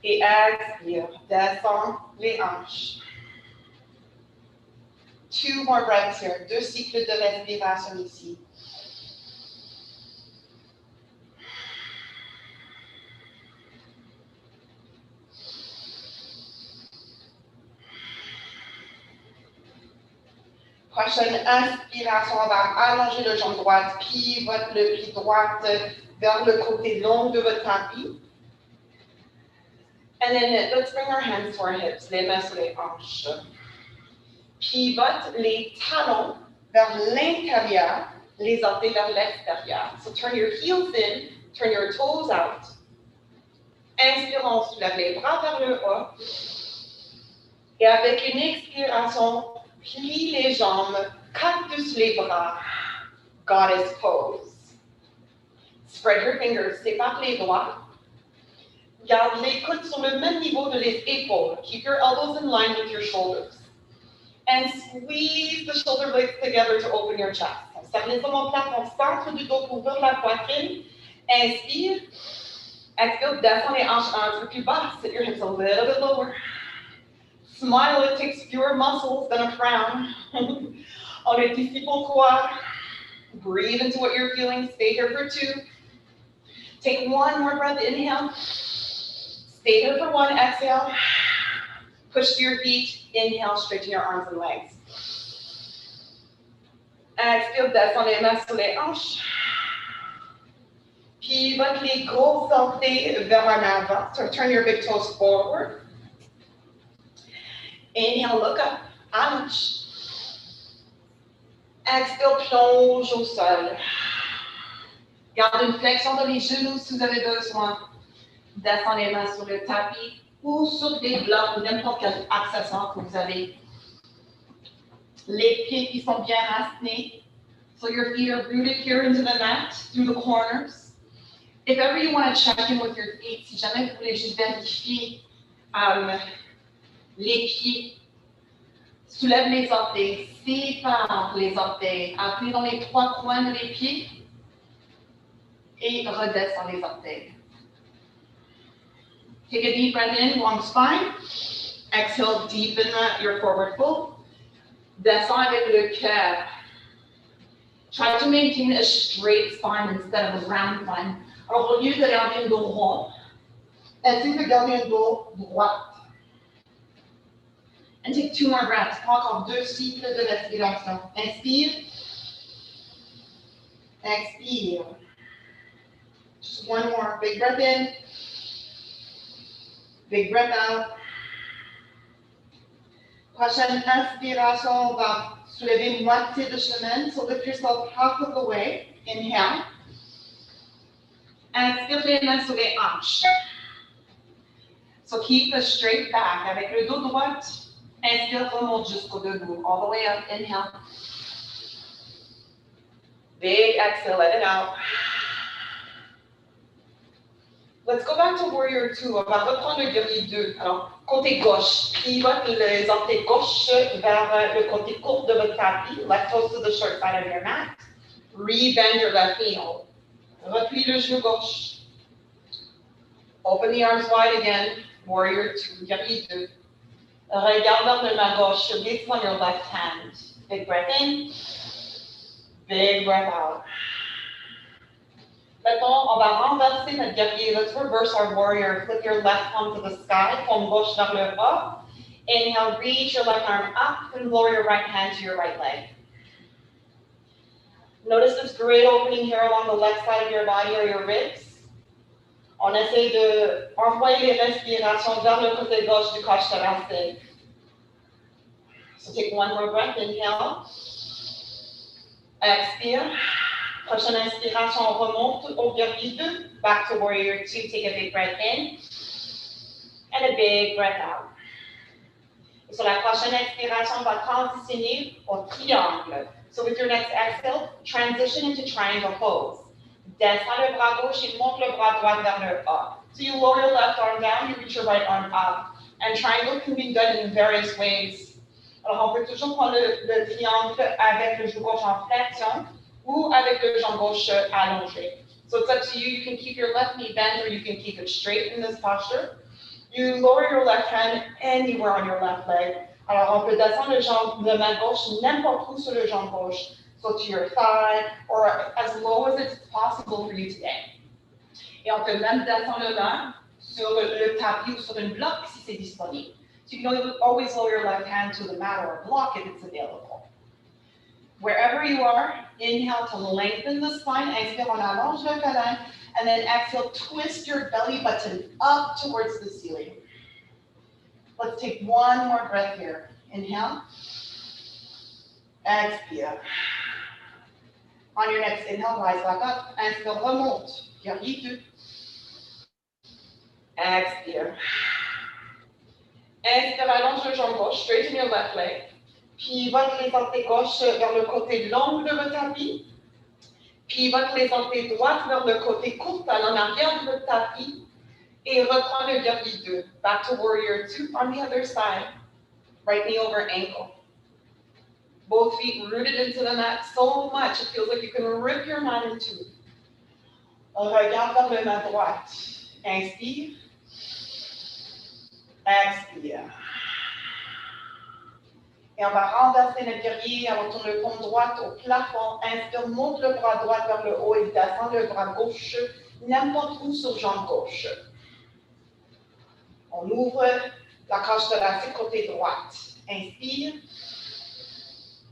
Et expire, descends les hanches. 2 more breaths here, 2 cycles de respiration ici. Prochaine inspiration, on va allonger le jambe droite, pivote le pied droit vers le côté long de votre tapis. And then let's bring our hands to our hips, les mains sur les hanches. Pivote les talons vers l'intérieur, les orteils vers l'extérieur. So turn your heels in, turn your toes out. Inspire, on soulève les bras vers le haut. Et avec une expiration, plie les jambes, cactus les bras, goddess pose. Spread your fingers, sépare les doigts. Garde les coudes sur le même niveau de les épaules. Keep your elbows in line with your shoulders. And squeeze the shoulder blades together to open your chest. Serre les omoplates au centre du dos pour ouvrir la poitrine. Inspire. Exhale, descends les hanches un peu plus bas. Sit your hips a little bit lower. Smile, it takes fewer muscles than a frown. On est ici pourquoi. Breathe into what you're feeling. Stay here for 2. Take 1 more breath, inhale. Stay here for 1, exhale. Push to your feet, inhale, straighten your arms and legs. Exhale, descends les mains sur les hanches. Pivote les gros orteils vers en avant. So turn your big toes forward. Inhale, look up, allonge. Exhale, plonge au sol. Garde une flexion dans les genoux si vous avez besoin. Descends les mains sur le tapis ou sur des blocs ou n'importe quel accessoire que vous avez. Les pieds qui sont bien racinés. So your feet are rooted here into the mat, through the corners. If ever you want to check in with your feet, si jamais vous voulez juste vérifier les pieds, soulève les orteils, sépare les orteils, appuie dans les 3 coins des pieds et redescends les orteils. Take a deep breath in, long spine. Exhale, deepen your forward fold. Descends avec le cœur. Try to maintain a straight spine instead of a round spine. Alors, au lieu de garder un dos rond, essaye de garder un dos droit. And take 2 more breaths. Encore 2 cycles de respiration. Inspire. Expire. Just 1 more. Big breath in. Big breath out. Prochaine inspiration, on va soulever moitié de chemin. So lift yourself half of the way. Inhale. Inspire les mains sur les hanches. So keep a straight back. Avec le dos droit, inspire, remonte jusqu'au debout. All the way up. Inhale. Big exhale, let it out. Let's go back to Warrior 2. On va reprendre le guerrier 2. Alors, côté gauche, pivote les orteils gauche vers le côté court de votre tapis, left toes to the short side of your mat. Rebend your left knee. Replie le genou gauche. Open the arms wide again. Warrior 2, guerrier 2. Regarde vers le main gauche. Release on your left hand. Big breath in. Big breath out. Mettons, on va renverser notre guerrier. Let's reverse our warrior. Flip your left palm to the sky. Paume gauche vers le bas. Inhale, reach your left arm up and lower your right hand to your right leg. Notice this great opening here along the left side of your body or your ribs. On essaie de envoyer les respirations vers le côté gauche du corps thoracique. So take one more breath. Inhale. Expire. Prochaine inspiration, on remonte au guerrier 2. Back to warrior 2. Take a big breath in. And a big breath out. Et sur la prochaine inspiration, on va transitionner au triangle. So with your next exhale, transition into triangle pose. Descends le bras gauche et monte le bras droit vers le bas. So you lower your left arm down, you reach your right arm up. And triangle can be done in various ways. Alors, on peut toujours prendre le triangle avec le genou gauche en flexion ou avec le jambe gauche allongé. So it's up to you. You can keep your left knee bent or you can keep it straight in this posture. You lower your left hand anywhere on your left leg. Alors, on peut descendre le main gauche n'importe où sur le jambe gauche. So to your thigh or as low as it's possible for you today. Et on peut même descendre le main sur le tapis ou sur une bloc si c'est disponible. So you can always lower your left hand to the mat or a block if it's available. Wherever you are, inhale to lengthen the spine. Expire, on allonge le colon. And then exhale, twist your belly button up towards the ceiling. Let's take one more breath here. Inhale. Expire. On your next inhale, rise back up. Inspire, remonte. Guerrier 2. Expire. Inspire, allonge le jambe gauche, straighten your left leg. Pivote les orteils gauche vers le côté long de votre tapis. Pivote les orteils droites vers le côté court en arrière de votre tapis. Et reprends le guerrier 2. Back to warrior 2 on the other side. Right knee over ankle. Both feet rooted into the mat so much it feels like you can rip your mat in two. Regarde vers le main droite. Inspire. Expire. Et on va renverser notre guerrier, on retourne le paume droite au plafond. Inspire, monte le bras droit vers le haut et descend le bras gauche n'importe où sur jambe gauche. On ouvre la cage thoracique côté droite. Inspire.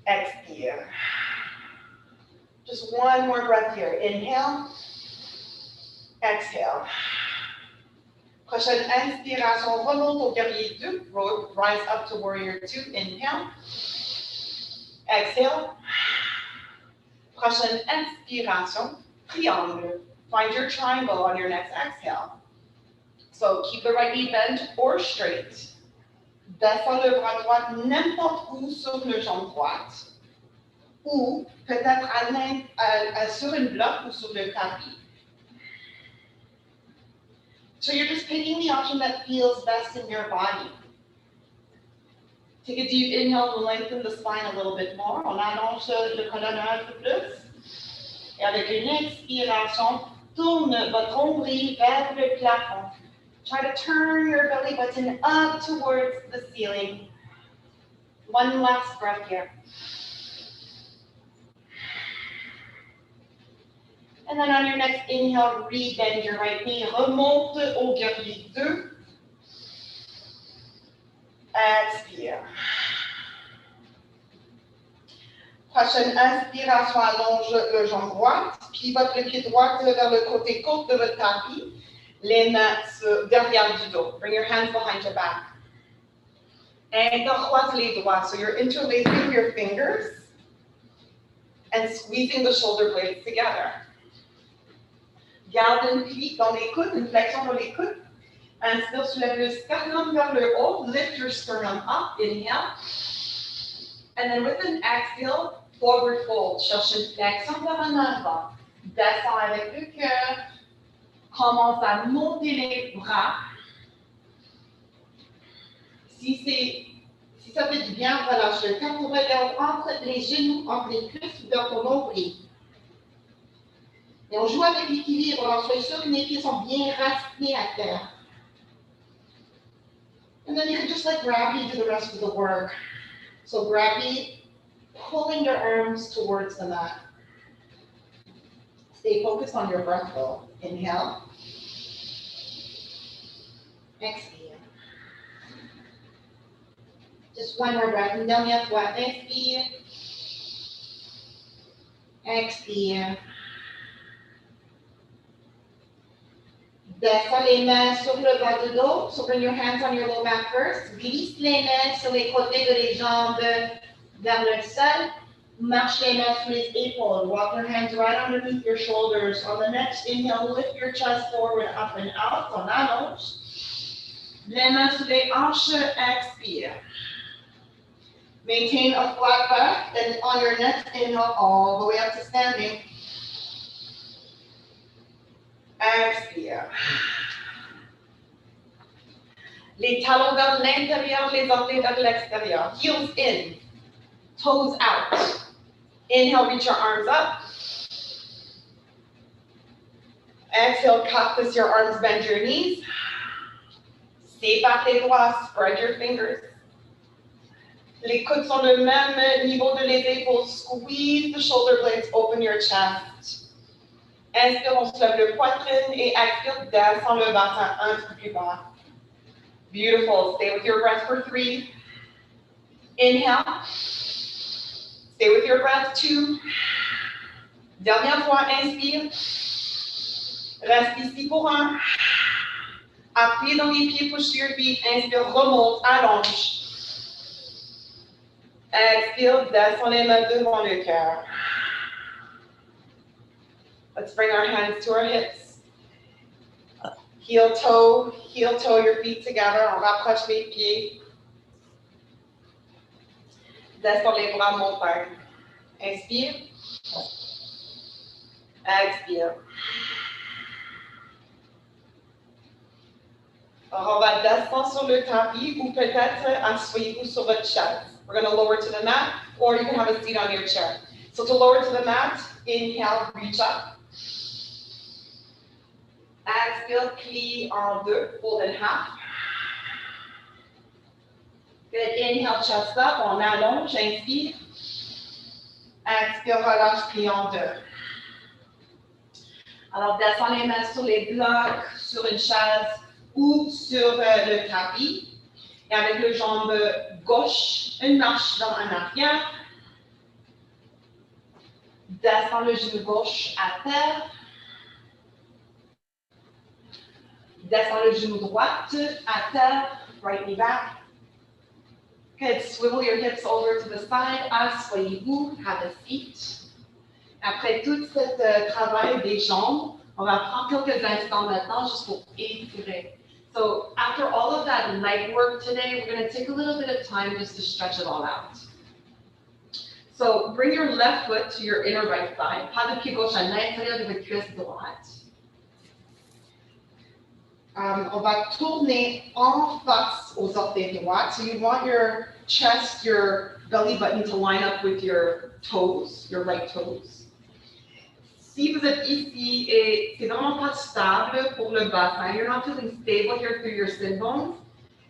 Expire. Just one more breath here. Inhale. Exhale. Prochaine inspiration, remonte au guerrier 2. Rise up to warrior 2. Inhale. Exhale. Prochaine inspiration, triangle. Find your triangle on your next exhale. So keep the right knee bent or straight. Descends le bras droit n'importe où sur le jambe droite. Ou peut-être sur une bloc ou sur le tapis. So you're just picking the option that feels best in your body. Take a deep inhale to lengthen the spine a little bit more. On allonge le colonne un peu plus. Et avec une expiration, tourne votre nombril vers le plafond. Try to turn your belly button up towards the ceiling. One last breath here. And then on your next inhale, rebend your right knee. Remonte au guerrier 2. Expire. Prochaine inspiration, allonge le jambe droite. Pivote le pied droit vers le côté court de votre tapis. Les mains derrière du dos. Bring your hands behind your back. Intercroise les doigts. So you're interlacing your fingers and squeezing the shoulder blades together. Garde une plie dans les coudes, une flexion dans les coudes. Inspire, soulève le sternum vers le haut. Lift your sternum up. Inhale. And then with an exhale, forward fold. Cherche une flexion vers en avant. Descends avec le cœur. Commence à monter les bras. Si ça fait du bien, relâche le temps. Tu regardes entre les genoux, entre les cuisses ou dans ton nombril. Et on joue avec l'équilibre. Alors, soyez sûr que les pieds sont bien racinés à terre. And then you can just let gravity do the rest of the work. So gravity, pulling your arms towards the mat. Stay focused on your breath though. Inhale. Exhale. Just one more breath. Une dernière fois. Inspire. Expire. Descends les mains sur le bas du dos. So bring your hands on your low back first. Glisse les mains sur les côtés de les jambes vers le sol. Marche les mains sur les épaules. Walk your hands right underneath your shoulders. On the next inhale, lift your chest forward, up and out. On allonge. Les mains sur les hanches. Expire. Maintain a flat back. And on your next inhale, all the way up to standing. Expire. Les talons vers l'intérieur, les orteils vers l'extérieur. Heels in, toes out. Inhale, reach your arms up. Exhale, cactus your arms, bend your knees. Stay back les doigts, spread your fingers. Les coudes sont le même niveau de les épaules. Squeeze the shoulder blades, open your chest. Inspire, on se lève le poitrine et expire, descend le bassin un peu plus bas. Beautiful. Stay with your breath for 3. Inhale. Stay with your breath. 2. Dernière fois, inspire. Reste ici pour 1. Appuyez dans les pieds, push your feet. Inspire, remonte, allonge. Expire, descend les mains devant le cœur. Let's bring our hands to our hips. Heel toe, your feet together. On rapproche les pieds. Descends les bras, montagne. Inspire. Expire. Alors, on va descendre sur le tapis ou peut-être asseyez-vous sur votre chaise. We're going to lower to the mat, or you can have a seat on your chair. So to lower to the mat, inhale, reach up. Exhale, plie en deux, fold in half. Good, inhale, chest up, on allonge, inspire. Expire, relâche, plie en deux. Alors, descends les mains sur les blocs, sur une chaise ou sur le tapis. Et avec le jambe gauche, une marche dans en arrière. Descends le genou gauche à terre. Descends le genou droit à terre, right knee back. Good, swivel your hips over to the side, asseyez-vous, have a seat. Après tout ce travail des jambes, on va prendre quelques instants maintenant juste pour étirer. So after all of that leg work today, we're going to take a little bit of time just to stretch it all out. So bring your left foot to your inner right thigh, pas de pied gauche à l'intérieur de votre cuisse droite. On va tourner en face aux orteils droits. So you want your chest, your belly button to line up with your toes, your right toes. Si vous êtes ici et c'est vraiment pas stable pour le bassin, you're not feeling stable here through your sit bones,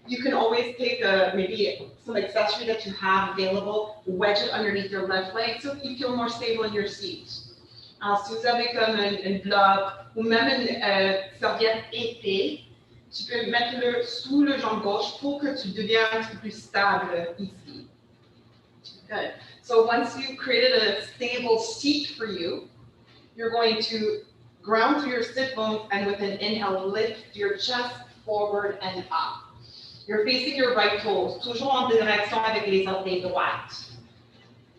you can always take maybe some accessory that you have available, wedge it underneath your left leg so you feel more stable in your seat. Alors, si vous avez comme un bloc ou même une serviette épais, tu peux mettre-le sous le jambe gauche pour que tu deviennes un petit peu plus stable ici. Good. So once you've created a stable seat for you, you're going to ground through your sit bones and with an inhale, lift your chest forward and up. You're facing your right toes, toujours en direction avec les orteils droites.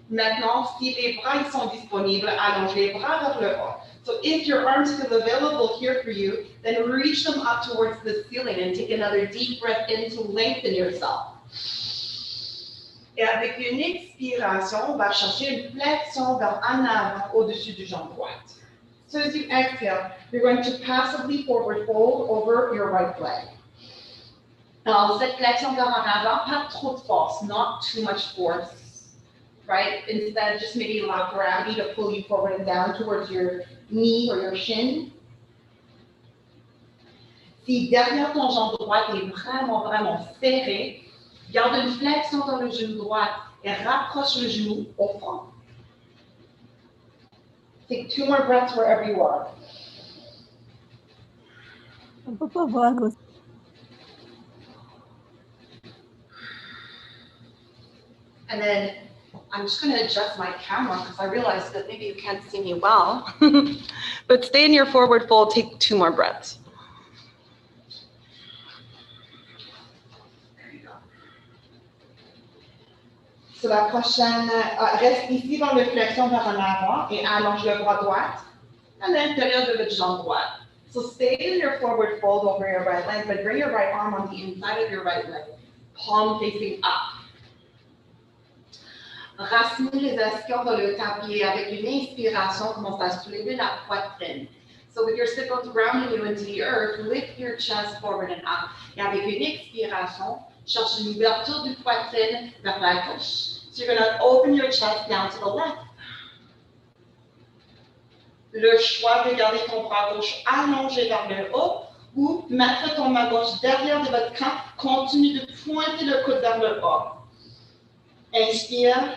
Maintenant, si les bras sont disponibles, allonge les bras vers le haut. So if your arms feel available here for you, then reach them up towards the ceiling and take another deep breath in to lengthen yourself. Et avec une expiration, on va chercher une flexion vers en avant au-dessus du jambe droite. So as you exhale, you're going to passively forward fold over your right leg. Alors, cette flexion vers en avant, pas trop de force, not too much force, right? Instead, just maybe allow gravity to pull you forward and down towards your knee or your shin. Si derrière ton jambe droite est vraiment serré, garde une flexion dans le genou droit et rapproche le genou au fond. Take 2 more breaths wherever you are.
On peut pas voir aussi.
And then I'm just going to adjust my camera because I realized that maybe you can't see me well. But stay in your forward fold, take 2 more breaths. There you go. So la prochaine, reste ici dans le flexion vers en avant et allonge le bras droit à l'intérieur de votre jambe droite. So stay in your forward fold over your right leg, but bring your right arm on the inside of your right leg, palm facing up. Racinez les ischions dans le tapis. Avec une inspiration, commence à soulever la poitrine. So with your sit bones grounding you into the earth, lift your chest forward and up. Et avec une expiration, cherche une ouverture du poitrine vers la gauche. So you're going to open your chest down to the left. Le choix de garder ton bras gauche allongé vers le haut ou mettre ton main gauche derrière de votre camp. Continue de pointer le coude vers le haut. Inspire.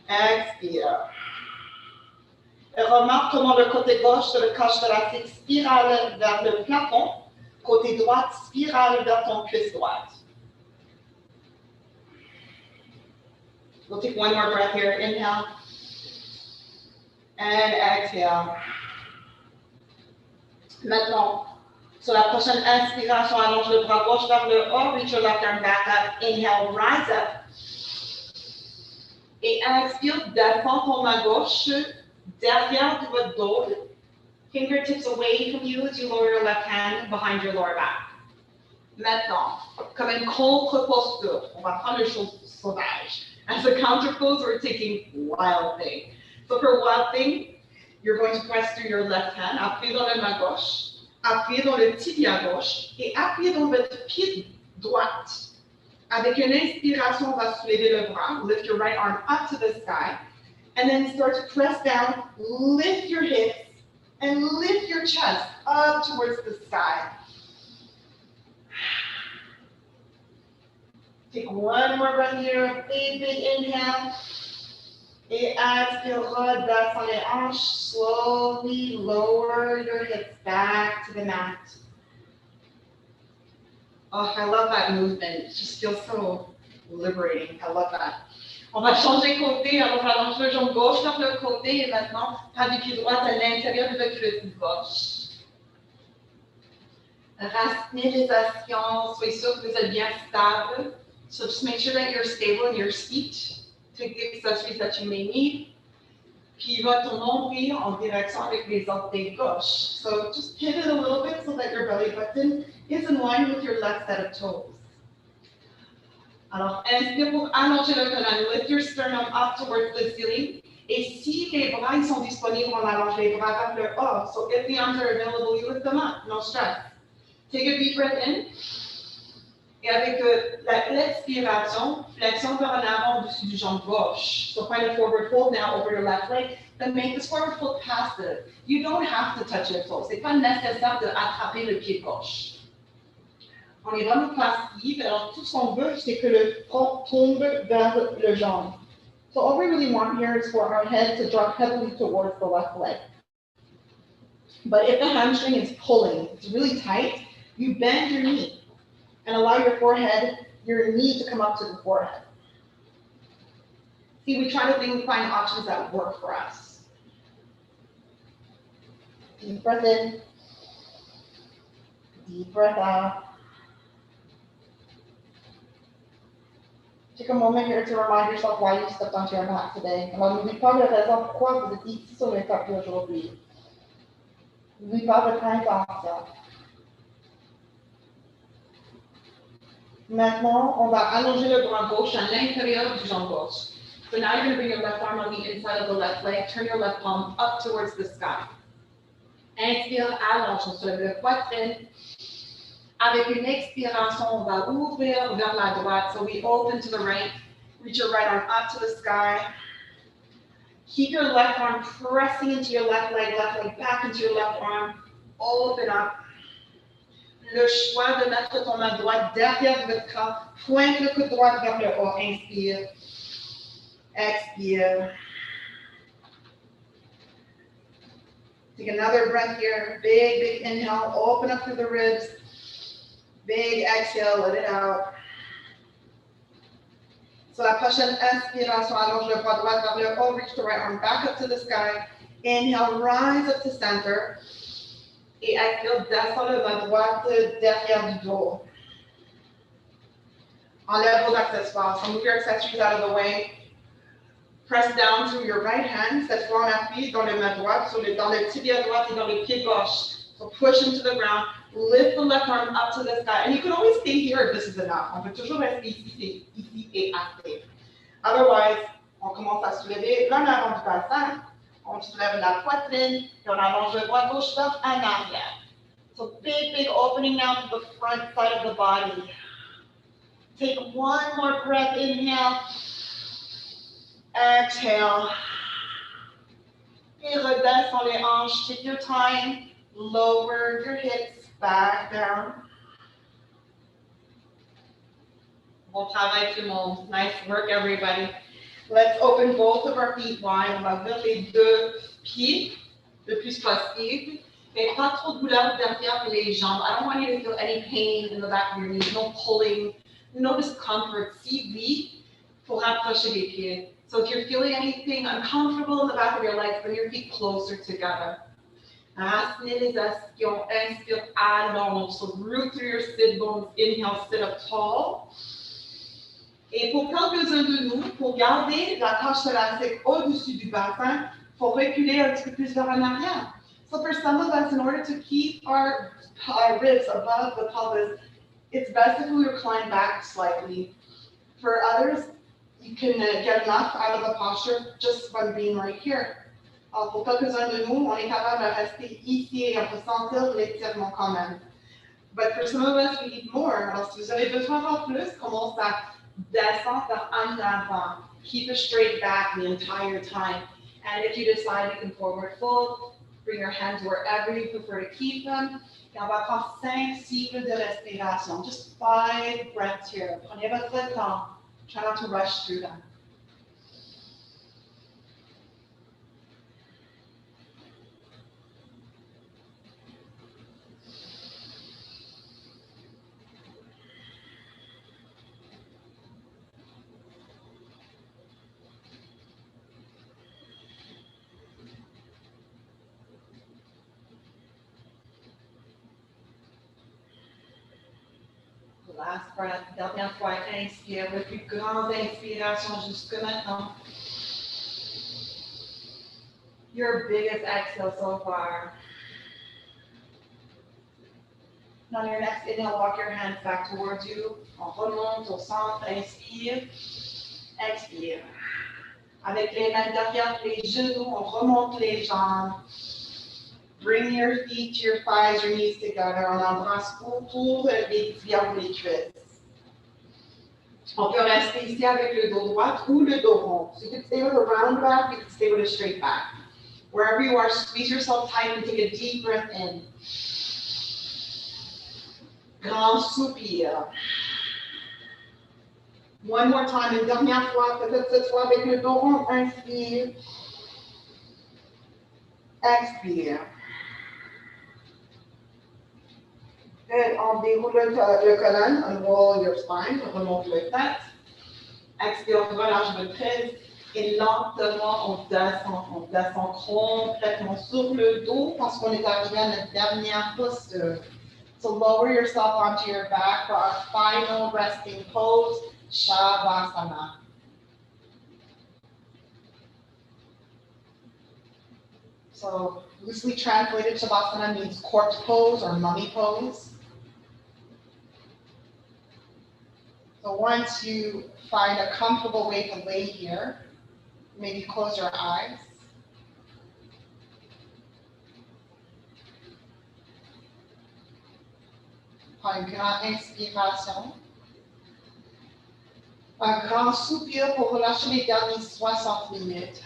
Expire. Et remarque comment le côté gauche de la cage thoracique spirale vers le plafond, côté droit spirale vers ton cuisse droite. We'll take 1 more breath here. Inhale and exhale. Maintenant, sur la prochaine inspiration, allonge le bras gauche vers le haut, reach your left arm back up. Inhale, rise up. Et expire, descends ton main gauche derrière de votre dos, fingertips away from you as you lower your left hand behind your lower back. Maintenant, comme une contre-posture, on va prendre les choses sauvages. As a counter pose, we're taking wild thing. So for wild thing, you're going to press through your left hand, appuyez dans la main gauche, appuyez dans le tibia gauche et appuyez dans votre pied droite. Avec une inspiration, on va soulever le bras, lift your right arm up to the sky, and then start to press down, lift your hips, and lift your chest up towards the sky. Take 1 more breath here, big inhale. Et expire, redescends les hanches, slowly lower your hips back to the mat. Oh, I love that movement. It just feels so liberating. I love that. On va changer côté. Alors, j'allonge le jambe gauche vers le côté et maintenant, pas du pied droit à l'intérieur de votre cuisse gauche. Racinez les ischions. Soyez sûr que vous êtes bien stable. So just make sure that you're stable in your seat. Take the accessories that you may need. Pivot ton nombril en direction avec les orteils gauche. So just pivot a little bit so that your belly button is in line with your left set of toes. Alors, inspire pour allonger le colonne. Lift your sternum up towards the ceiling. Et si les bras sont disponibles, on allonge les bras vers le haut. So if the arms are available, you lift them up. No stress. Take a deep breath in. Et avec l'expiration, flexion vers en avant au-dessus du jambe gauche. So find a forward fold now over your left leg. Then make this forward fold passive. You don't have to touch your toes. C'est pas nécessaire d'attraper le pied gauche. On est vraiment passif. Alors tout ce qu'on veut, c'est que le front tombe vers le jambe. So all we really want here is for our head to drop heavily towards the left leg. But if the hamstring is pulling, it's really tight, you bend your knee. And allow your knee to come up to the forehead. See, we try to find options that work for us. Deep breath in, deep breath out. Take a moment here to remind yourself why you stepped onto your mat today. Alors, n'oublie pas la raison pourquoi vous êtes ici sur le tapis aujourd'hui. N'oublie pas votre intention. Maintenant, on va allonger le bras gauche à l'intérieur du jambe gauche. So now you're going to bring your left arm on the inside of the left leg. Turn your left palm up towards the sky. Inspire, allonge, on se lève le poitrine. Avec une expiration, on va ouvrir vers la droite. So we open to the right. Reach your right arm up to the sky. Keep your left arm pressing into your left leg back into your left arm. Open up. Le choix de mettre ton main droite derrière votre corps. Pointe le coude droit vers le haut. Inspire. Expire. Take another breath here. Big, big inhale. Open up through the ribs. Big exhale. Let it out. So la prochaine inspiration, allonge le bras droit vers le haut. Reach the right arm back up to the sky. Inhale, rise up to center. Et expire, descends le bras droite derrière du dos. Enlève vos accessoires. So move your accessories out of the way. Press down to your right hand. Cette fois, on appuie dans le main droite, dans le tibia droite et dans le pied gauche. So push into the ground. Lift the left arm up to the sky. And you can always stay here if this is enough. On peut toujours rester ici et assez. Otherwise, on commence à soulever l'un avant du bassin. On soulève la poitrine et on allonge le bras gauche vers en arrière. So big, big opening now to the front side of the body. Take one more breath. Inhale. Exhale. Et redescends les hanches. Take your time. Lower your hips back down. Bon travail tout le monde. Nice work, everybody. Let's open both of our feet wide. On va ouvrir les deux pieds le plus possible. Mais pas trop de douleur derrière les jambes. I don't want you to feel any pain in the back of your knees. No pulling, no discomfort. Si oui, pour rapprocher les pieds. So if you're feeling anything uncomfortable in the back of your legs, bring your feet closer together. Raciner les ischions. Inspire, allonge. So root through your sit bones. Inhale, sit up tall. Et pour quelques-uns de nous, pour garder la cage thoracique au-dessus du bassin, il faut reculer un petit peu plus vers en arrière. So for some of us, in order to keep our ribs above the pelvis, it's best if we recline back slightly. For others, you can get enough out of the posture just by being right here. Alors pour quelques-uns de nous, on est capable de rester ici et on peut sentir l'étirement quand même. But for some of us, we need more. Alors si vous avez besoin d'en plus, commence à descendre vers en avant. Keep a straight back the entire time. And if you decide you can forward fold, bring your hands wherever you prefer to keep them. Et on va prendre 5 cycles de respiration. Just 5 breaths here. Prenez votre temps. Try not to rush through them. Last breath, dernière fois, inspire, le plus grande inspiration jusque maintenant. Your biggest exhale so far. And on your next inhale, walk your hands back towards you. On remonte au centre, inspire, expire. Avec les mains derrière les genoux, on remonte les jambes. Bring your feet to your thighs, your knees together. On embrasse autour les tibias ou les cuisses. On peut rester ici avec le dos droit ou le dos rond. So you can stay with a round back, you can stay with a straight back. Wherever you are, squeeze yourself tight and take a deep breath in. Grand soupir. One more time, une dernière fois, peut-être cette fois avec le dos rond. Inspire. Expire. Good. On déroule le colonne, unroll your spine, on remonte le tête. Expire, on relâche votre prise. Et lentement, on descend complètement sur le dos parce qu'on est arrivé à notre dernière posture. So lower yourself onto your back for our final resting pose. Shavasana. So loosely translated, Shavasana means corpse pose or mummy pose. So once you find a comfortable way to lay here, maybe close your eyes. Prends une grande inspiration. Un grand soupir pour relâcher les derniers 60 minutes.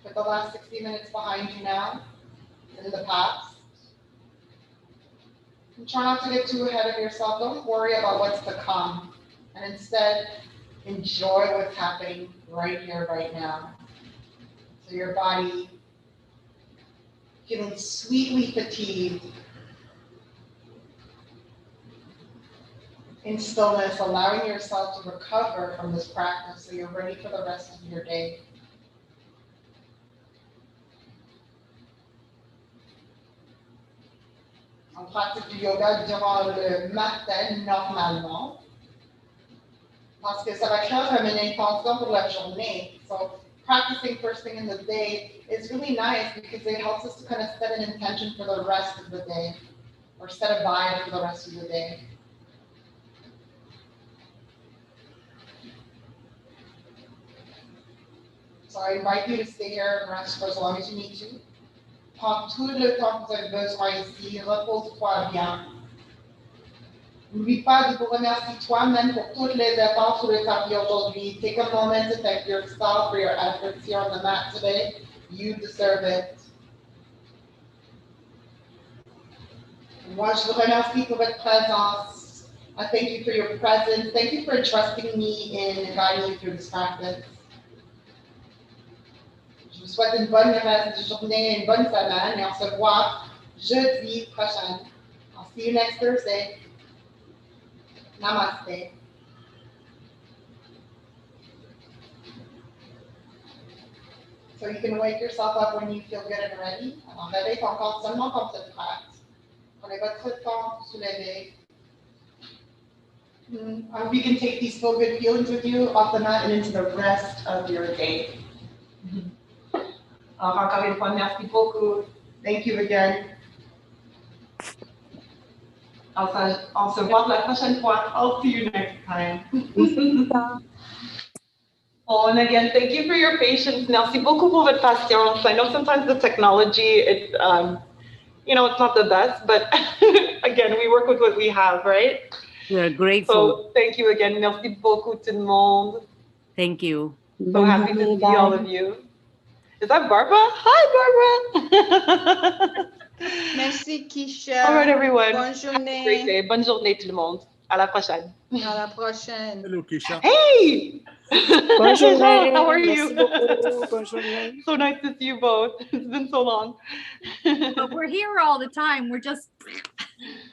Put the last 60 minutes behind you now, in the past. And try not to get too ahead of yourself. Don't worry about what's to come. And instead, enjoy what's happening right here, right now. So your body feeling sweetly fatigued, in stillness, allowing yourself to recover from this practice so you're ready for the rest of your day. On pratique du yoga durant le matin normalement, parce que ça va créer comme une intention pour la journée. So practicing first thing in the day is really nice because it helps us to kind of set an intention for the rest of the day, or set a vibe for the rest of the day. So I invite you to stay here and rest for as long as you need to. Prends tout le temps que vous avez besoin ici, repose-toi bien. N'oublie pas de vous remercier toi-même pour tous les efforts sur le tapis aujourd'hui. Take a moment to thank yourself for your efforts here on the mat today. You deserve it. Moi, je vous remercie pour votre présence. I thank you for your presence. Thank you for trusting me in guiding you through this practice. Je vous souhaite une bonne reste de journée, une bonne semaine, et on se voit jeudi prochain. I'll see you next Thursday. Namaste. So you can wake yourself up when you feel good and ready. Alors, réveille ton corps seulement quand tu es prête. Prenez votre temps pour soulever. We can take these feel good feelings with you off the mat and into the rest of your day. Alors, encore une fois, merci beaucoup. Thank you again. On se voit la prochaine fois. I'll see you next time. Oh, and again, thank you for your patience. Merci beaucoup pour votre patience. I know sometimes the technology, it's not the best, but again, we work with what we have, right?
We're grateful.
So thank you again. Merci beaucoup tout le monde.
Thank you.
So happy to see all of you. Is that Barbara? Hi, Barbara.
Merci, Kisha.
All right, everyone.
Bonne
Have a
journée.
great day. Bonne journée tout le monde. À la prochaine.
À la prochaine.
Hello, Keisha.
Hey!
Bonne journée.
How are
Merci
you?
beaucoup. Bonne journée.
So nice to see you both. It's been so long.
But we're here all the time. We're just,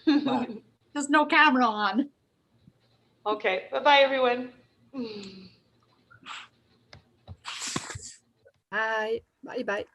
there's no camera on.
Okay. Bye-bye, everyone.
Bye. Bye bye.